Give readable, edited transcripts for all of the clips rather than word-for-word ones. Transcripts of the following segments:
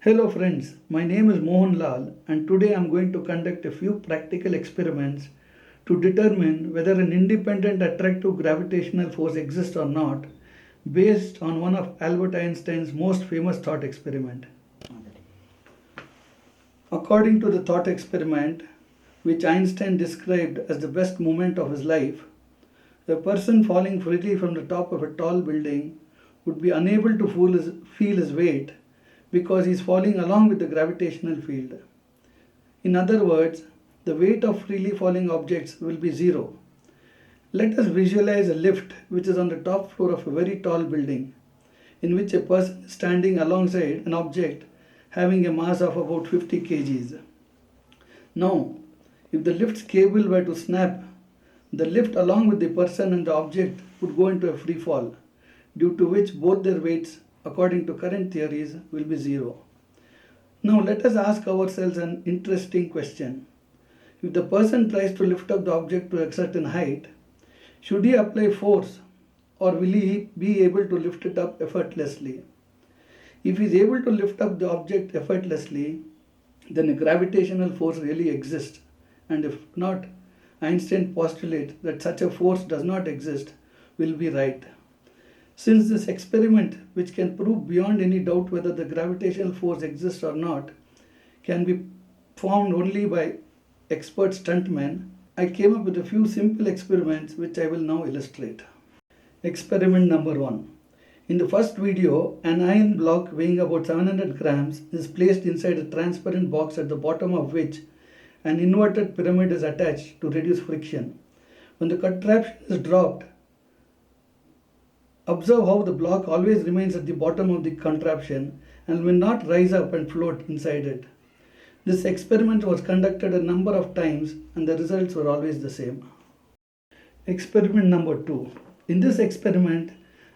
Hello friends, my name is Mohanlal and today I am going to conduct a few practical experiments to determine whether an independent attractive gravitational force exists or not based on one of Albert Einstein's most famous thought experiment. According to the thought experiment, which Einstein described as the best moment of his life, a person falling freely from the top of a tall building would be unable to feel his weight because he is falling along with the gravitational field. In other words, the weight of freely falling objects will be zero. Let us visualize a lift which is on the top floor of a very tall building, in which a person is standing alongside an object having a mass of about 50 kgs. Now, if the lift's cable were to snap, the lift along with the person and the object would go into a free fall, due to which both their weights, according to current theories, will be zero. Now let us ask ourselves an interesting question. If the person tries to lift up the object to a certain height, should he apply force or will he be able to lift it up effortlessly? If he is able to lift up the object effortlessly, then a gravitational force really exists, and if not, Einstein postulates that such a force does not exist will be right. Since this experiment, which can prove beyond any doubt whether the gravitational force exists or not, can be performed only by expert stuntmen, I came up with a few simple experiments which I will now illustrate. Experiment number 1. In the first video, an iron block weighing about 700 grams is placed inside a transparent box at the bottom of which an inverted pyramid is attached to reduce friction. When the contraption is dropped, observe how the block always remains at the bottom of the contraption and will not rise up and float inside it. This experiment was conducted a number of times and the results were always the same. Experiment number 2. In this experiment,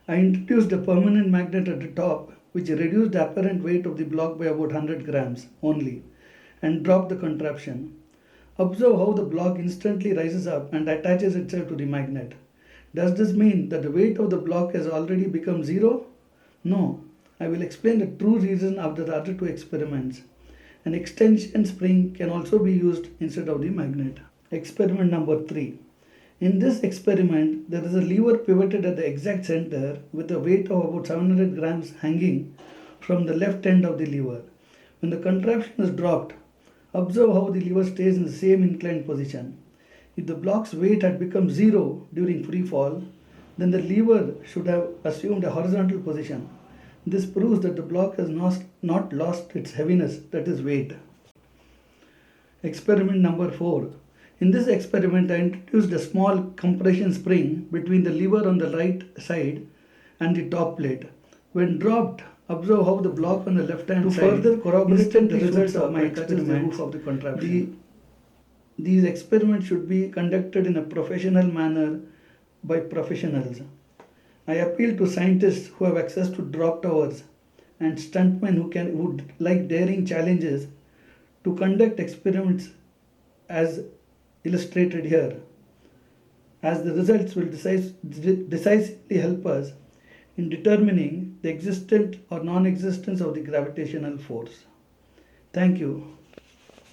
I introduced a permanent magnet at the top which reduced the apparent weight of the block by about 100 grams only and dropped the contraption. Observe how the block instantly rises up and attaches itself to the magnet. Does this mean that the weight of the block has already become zero? No. I will explain the true reason after the other two experiments. An extension spring can also be used instead of the magnet. Experiment number 3. In this experiment, there is a lever pivoted at the exact center with a weight of about 700 grams hanging from the left end of the lever. When the contraption is dropped, observe how the lever stays in the same inclined position. If the block's weight had become zero during free fall, then the lever should have assumed a horizontal position. This proves that the block has not lost its heaviness, that is weight. Experiment number 4. In this experiment, I introduced a small compression spring between the lever on the right side and the top plate. When dropped, observe how the block on the left-hand side further corroborate the results of my experiment of the contraption. These experiments should be conducted in a professional manner by professionals. I appeal to scientists who have access to drop towers and stuntmen who would like daring challenges to conduct experiments as illustrated here, as the results will decisively help us in determining the existence or non-existence of the gravitational force. Thank you.